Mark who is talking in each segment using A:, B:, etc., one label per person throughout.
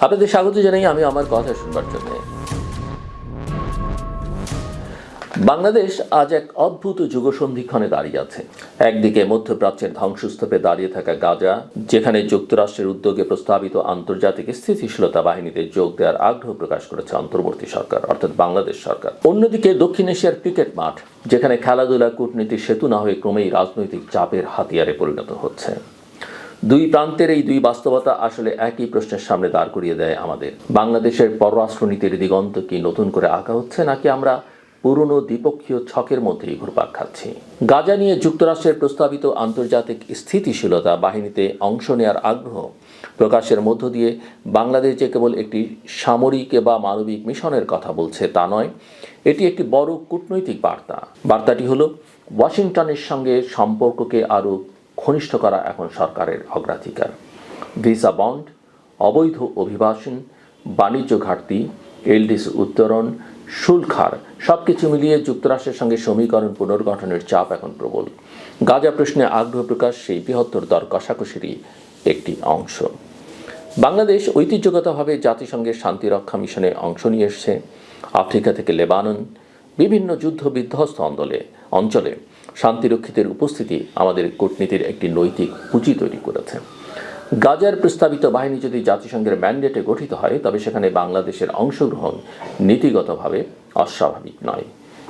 A: আপনাদের স্বাগত জানাই আমি আমার কথা শুনবার জন্য। বাংলাদেশ আজ এক অদ্ভুত যুগসন্ধিক্ষণে দাঁড়িয়ে আছে। একদিকে মধ্যপ্রাচ্যের ধ্বংসস্তূপে দাঁড়িয়ে থাকা গাজা, যেখানে যুক্তরাষ্ট্রের উদ্যোগে প্রস্তাবিত আন্তর্জাতিক স্থিতিশীলতা বাহিনীতে যোগ দেওয়ার আগ্রহ প্রকাশ করেছে অন্তর্বর্তী সরকার অর্থাৎ বাংলাদেশ সরকার। অন্যদিকে দক্ষিণ এশিয়ার ক্রিকেট মাঠ, যেখানে খেলাধুলা কূটনীতির সেতু না হয়ে ক্রমেই রাজনৈতিক চাপের হাতিয়ারে পরিণত হচ্ছে। দুই প্রান্তের এই দুই বাস্তবতা আসলে একই প্রশ্নের সামনে দাঁড় করিয়ে দেয় আমাদের। বাংলাদেশের পররাষ্ট্রনীতির দিগন্ত কি নতুন করে আঁকা হচ্ছে, নাকি আমরা পুরনো দ্বিপক্ষীয় ছকের মধ্যেই ঘুরপাক খাচ্ছি? গাজা নিয়ে যুক্তরাষ্ট্রের প্রস্তাবিত আন্তর্জাতিক স্থিতিশীলতা বাহিনীতে অংশ নেওয়ার আগ্রহ প্রকাশের মধ্য দিয়ে বাংলাদেশ যে কেবল একটি সামরিক বা মানবিক মিশনের কথা বলছে তা নয়, এটি একটি বড় কূটনৈতিক বার্তা। বার্তাটি হলো ওয়াশিংটনের সঙ্গে সম্পর্ককে আরও ঘনিষ্ঠ করা এখন সরকারের অগ্রাধিকার। ভিসা বন্ড, অবৈধ অভিবাসন, বাণিজ্য ঘাটতি, এলডিসি উত্তরণ, শুল্ক হার সবকিছু মিলিয়ে যুক্তরাষ্ট্রের সঙ্গে সমীকরণ পুনর্গঠনের চাপ এখন প্রবল। গাজা প্রশ্নে আগ্রহ প্রকাশ সেই বৃহত্তর দর কষাকষিরই একটি অংশ। বাংলাদেশ ঐতিহ্যগতভাবে জাতিসংঘের শান্তিরক্ষা মিশনে অংশ নিয়ে এসছে। আফ্রিকা থেকে লেবানন, বিভিন্ন যুদ্ধ বিধ্বস্ত অঞ্চলে শান্তিরক্ষীদের উপস্থিতি আমাদের কূটনীতির একটি নৈতিক পুঁজি তৈরি করেছে। গাজার প্রস্তাবিত বাহিনী যদি জাতিসংঘের ম্যান্ডেটে গঠিত হয়, তবে সেখানে বাংলাদেশের অংশগ্রহণ নীতিগতভাবে অস্বাভাবিক নয়।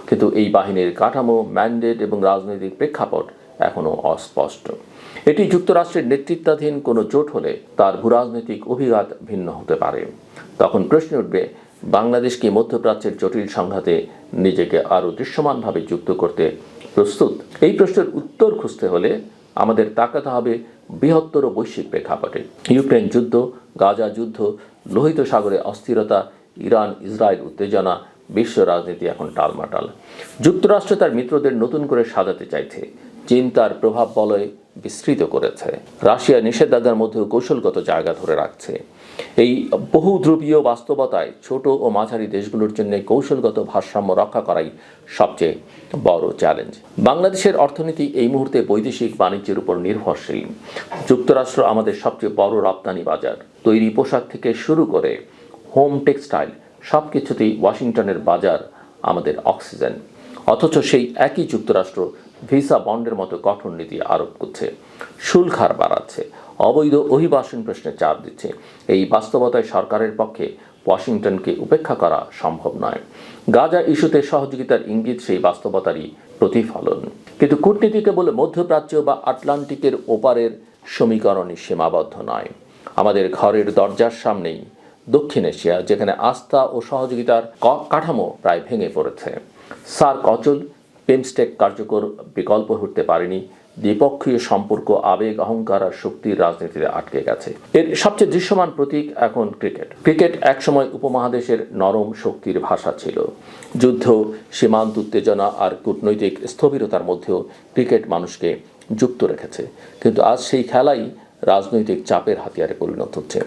A: কিন্তু এই বাহিনীর কাঠামো, ম্যান্ডেট এবং রাজনৈতিক প্রেক্ষাপট এখনও অস্পষ্ট। এটি যুক্তরাষ্ট্রের নেতৃত্বাধীন কোনো জোট হলে তার ভূরাজনৈতিক অভিঘাত ভিন্ন হতে পারে। তখন প্রশ্ন উঠবে, বাংলাদেশ কি মধ্যপ্রাচ্যের জটিল সংঘাতে নিজেকে আরও দৃশ্যমানভাবে যুক্ত করতে প্রস্তুত? এই প্রশ্নের উত্তর খুঁজতে হলে আমাদের তাকাতে হবে বৃহত্তর বৈশ্বিক প্রেক্ষাপটে। ইউক্রেন যুদ্ধ, গাজা যুদ্ধ, লোহিত সাগরে অস্থিরতা, ইরান ইসরায়েল উত্তেজনা, বিশ্ব রাজনীতি এখন টালমাটাল। যুক্তরাষ্ট্র তার মিত্রদের নতুন করে সাজাতে চাইছে। চীন তার প্রভাব বলয় বিস্তৃত করেছে। রাশিয়া নিষেধাজ্ঞার মধ্যেও কৌশলগত জায়গা ধরে রাখছে। এই বহুধ্রুবীয় বাস্তবতায় ছোট ও মাঝারি দেশগুলোর জন্য কৌশলগত ভারসাম্য রক্ষা করাই সবচেয়ে বড় চ্যালেঞ্জ। বাংলাদেশের অর্থনীতি এই মুহূর্তে বৈদেশিক বাণিজ্যের উপর নির্ভরশীল। যুক্তরাষ্ট্র আমাদের সবচেয়ে বড় রপ্তানি বাজার। তৈরি পোশাক থেকে শুরু করে হোম টেক্সটাইল সব কিছুতেই ওয়াশিংটনের বাজার আমাদের অক্সিজেন। অথচ সেই একই যুক্তরাষ্ট্র ভিসা বন্ডের মতো কঠোর নীতি আরোপ করছে, শুল্ক হার বাড়াচ্ছে, অবৈধ অভিবাসন প্রশ্নে চাপ দিচ্ছে। এই বাস্তবতায় সরকারের পক্ষে ওয়াশিংটনকে উপেক্ষা করা সম্ভব নয়। গাজা ইস্যুতে সহযোগিতার ইঙ্গিত সেই বাস্তবতারই প্রতিফলন। কিন্তু কূটনীতি কেবল মধ্যপ্রাচ্য বা আটলান্টিকের ওপারের সমীকরণই সীমাবদ্ধ নয়। আমাদের ঘরের দরজার সামনেই দক্ষিণ এশিয়া, যেখানে আস্থা ও সহযোগিতার কাঠামো প্রায় ভেঙে পড়েছে। সার্ক অচল, বিমস্টেক কার্যকর বিকল্প হতে পারেনি। দ্বিপক্ষীয় সম্পর্ক আবেগ, অহংকার আর শক্তির রাজনীতিতে আটকে গেছে। এর সবচেয়ে দৃশ্যমান প্রতীক এখন ক্রিকেট একসময় উপমহাদেশের নরম শক্তির ভাষা ছিল। যুদ্ধ, সীমান্ত উত্তেজনা আর কূটনৈতিক স্থবিরতার মধ্যেও ক্রিকেট মানুষকে যুক্ত রেখেছে। কিন্তু আজ সেই খেলাই রাজনৈতিক চাপের হাতিয়ারে পরিণত হচ্ছে।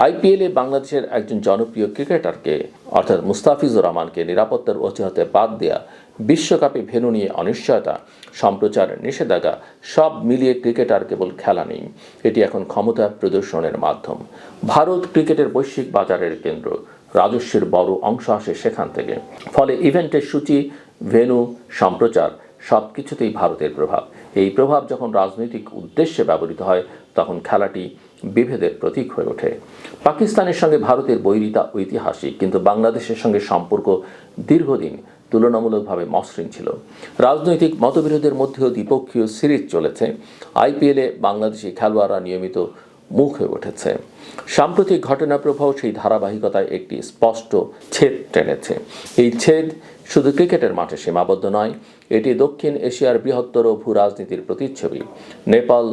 A: আইপিএলে বাংলাদেশের একজন জনপ্রিয় ক্রিকেটারকে অর্থাৎ মুস্তাফিজুর রহমানকে নিরাপত্তার অজুহাতে বাদ দেয়া, বিশ্বকাপে ভেন্যু নিয়ে অনিশ্চয়তা, সম্প্রচার নিষেধাজ্ঞা সব মিলিয়ে ক্রিকেট আর কেবল খেলা নেই, এটি এখন ক্ষমতা প্রদর্শনের মাধ্যম। ভারত ক্রিকেটের বৈশ্বিক বাজারের কেন্দ্র। রাজস্বের বড় অংশ আসে সেখান থেকে। ফলে ইভেন্টের সূচি, ভেন্যু, সম্প্রচার সব কিছুতেই ভারতের প্রভাব। এই প্রভাব যখন রাজনৈতিক উদ্দেশ্যে ব্যবহৃত হয়, তখন খেলাটি বিভেদের প্রতীক হয়ে ওঠে। পাকিস্তানের সঙ্গে ভারতের বৈরিতা ঐতিহাসিক, কিন্তু বাংলাদেশের সঙ্গে সম্পর্ক দীর্ঘদিন তুলনামূলকভাবে মসৃণ ছিল। রাজনৈতিক মতবিরোধের মধ্যেও দ্বিপক্ষীয় সিরিজ চলেছে। আইপিএলে বাংলাদেশি খেলোয়াড়রা নিয়মিত মুখ হয়ে উঠেছে। সাম্প্রতিক ঘটনা প্রবাহ সেই ধারাবাহিকতায় একটি স্পষ্ট ছেদ টেনেছে। এই ছেদ শুধু ক্রিকেটের মাঠে সীমাবদ্ধ নয়, এটি দক্ষিণ এশিয়ার বৃহত্তর ভূ রাজনীতির প্রতিচ্ছবি। নেপাল,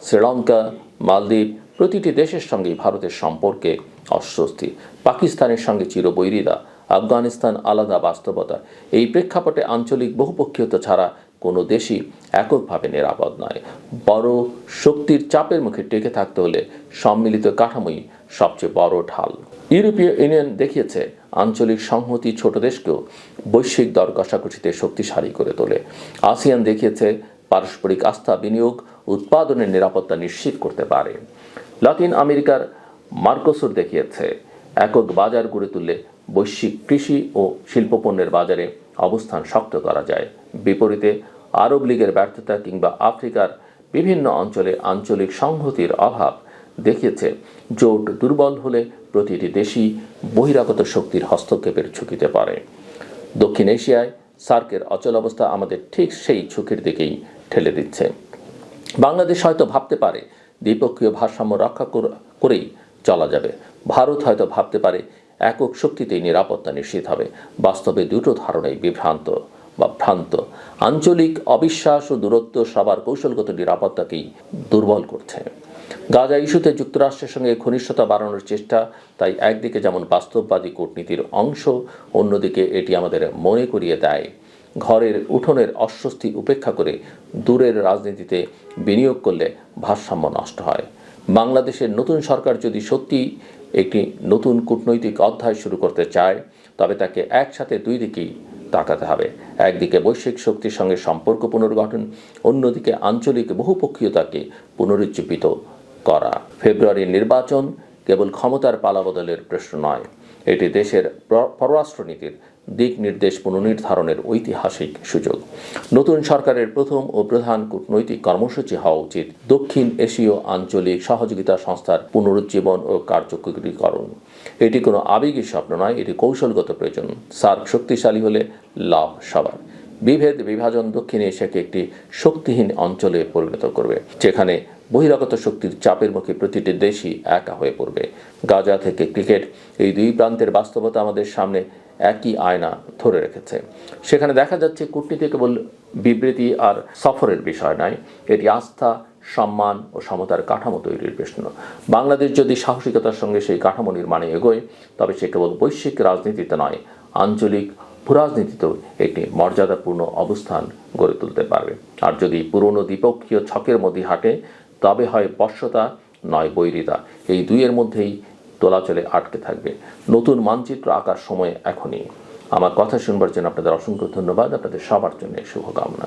A: শ্রীলঙ্কা, মালদ্বীপ প্রতিটি দেশের সঙ্গেই ভারতের সম্পর্কে অস্বস্তি। পাকিস্তানের সঙ্গে চিরবৈরিতা, আফগানিস্তান আলাদা বাস্তবতা। এই প্রেক্ষাপটে আঞ্চলিক বহুপক্ষীয়তা ছাড়া কোনো দেশই এককভাবে নিরাপদ নয়। বড় শক্তির চাপের মুখে টেকে থাকতে হলে সম্মিলিত কাঠামোই সবচেয়ে বড় ঢাল। ইউরোপীয় ইউনিয়ন দেখিয়েছে আঞ্চলিক সংহতি ছোট দেশকেও বৈশ্বিক দর কষাকষিতে শক্তিশালী করে তোলে। আসিয়ান দেখিয়েছে পারস্পরিক আস্থা, বিনিয়োগ, উৎপাদনের নিরাপত্তা নিশ্চিত করতে পারে। লাতিন আমেরিকার মার্কোসুর দেখিয়েছে একক বাজার গড়ে তুললে বৈশ্বিক কৃষি ও শিল্পপণ্যের বাজারে অবস্থান শক্ত করা যায়। বিপরীতে আরব লীগের ব্যর্থতা কিংবা আফ্রিকার বিভিন্ন অঞ্চলে আঞ্চলিক সংহতির অভাব দেখিয়েছে জোট দুর্বল হলে প্রতিটি দেশই বহিরাগত শক্তির হস্তক্ষেপের ঝুঁকিতে পড়ে। দক্ষিণ এশিয়ায় সার্কের অচলাবস্থা আমাদের ঠিক সেই ঝুঁকির দিকেই ঠেলে দিচ্ছে। বাংলাদেশ হয়তো ভাবতে পারে দ্বিপক্ষীয় ভারসাম্য রক্ষা করেই চলা যাবে। ভারত হয়তো ভাবতে পারে একক শক্তিতেই নিরাপত্তা নিশ্চিত হবে। বাস্তবে দুটো ধারণাই ভ্রান্ত। আঞ্চলিক অবিশ্বাস ও দূরত্ব সবার কৌশলগত নিরাপত্তাকেই দুর্বল করছে। গাজা ইস্যুতে যুক্তরাষ্ট্রের সঙ্গে ঘনিষ্ঠতা বাড়ানোর চেষ্টা তাই একদিকে যেমন বাস্তববাদী কূটনীতির অংশ, অন্যদিকে এটি আমাদের মনে করিয়ে দেয় ঘরের উঠোনের অস্বস্তি উপেক্ষা করে দূরের রাজনীতিতে বিনিয়োগ করলে ভারসাম্য নষ্ট হয়। বাংলাদেশের নতুন সরকার যদি সত্যি একটি নতুন কূটনৈতিক অধ্যায় শুরু করতে চায়, তবে তাকে একসাথে দুই দিকেই তাকাতে হবে। একদিকে বৈশ্বিক শক্তির সঙ্গে সম্পর্ক পুনর্গঠন, অন্যদিকে আঞ্চলিক বহুপক্ষীয়তাকে পুনরুজ্জীবিত করা। ফেব্রুয়ারির নির্বাচন কেবল ক্ষমতার পালাবদলের প্রশ্ন নয়, এটি দেশের পররাষ্ট্রনীতির দিক নির্দেশ পুনর্নির্ধারণের ঐতিহাসিক সুযোগ। নতুন সরকারের প্রথম ও প্রধান কূটনৈতিক কর্মসূচি হওয়া উচিত দক্ষিণ এশীয় আঞ্চলিক সহযোগিতা সংস্থার পুনরুজ্জীবন ও কার্যকরীকরণ। এটি কোনো আবেগী স্বপ্ন নয়, এটি কৌশলগত প্রয়োজন। সার্ক শক্তিশালী হলে লাভ সবার। বিভাজন দক্ষিণ এশিয়াকে একটি শক্তিহীন অঞ্চলে পরিণত করবে, যেখানে বহিরাগত শক্তির চাপের মুখে প্রতিটি দেশই একা হয়ে পড়বে। গাজা থেকে ক্রিকেট, এই দুই প্রান্তের বাস্তবতা আমাদের সামনে একই আয়না ধরে রেখেছে। সেখানে দেখা যাচ্ছে কূটনীতি কেবল বিবৃতি আর সফরের বিষয় নয়, এটি আস্থা, সম্মান ও সমতার কাঠামো তৈরির প্রশ্ন। বাংলাদেশ যদি সাহসিকতার সঙ্গে সেই কাঠামো নির্মাণে এগোয়, তবে সে কেবল বৈশ্বিক রাজনীতিতে নয়, আঞ্চলিক ভূরাজনীতিতেও একটি মর্যাদাপূর্ণ অবস্থান গড়ে তুলতে পারবে। আর যদি পুরনো দ্বিপক্ষীয় ছকের মধ্যে হাঁটে, তবে হয় বশ্যতা নয় বৈরিতা, এই দুইয়ের মধ্যেই দোলাচলে আটকে থাকবে। নতুন মানচিত্র আঁকার সময় এখনই। আমার কথা শুনবার জন্য আপনাদের অসংখ্য ধন্যবাদ। আপনাদের সবার জন্য শুভকামনা।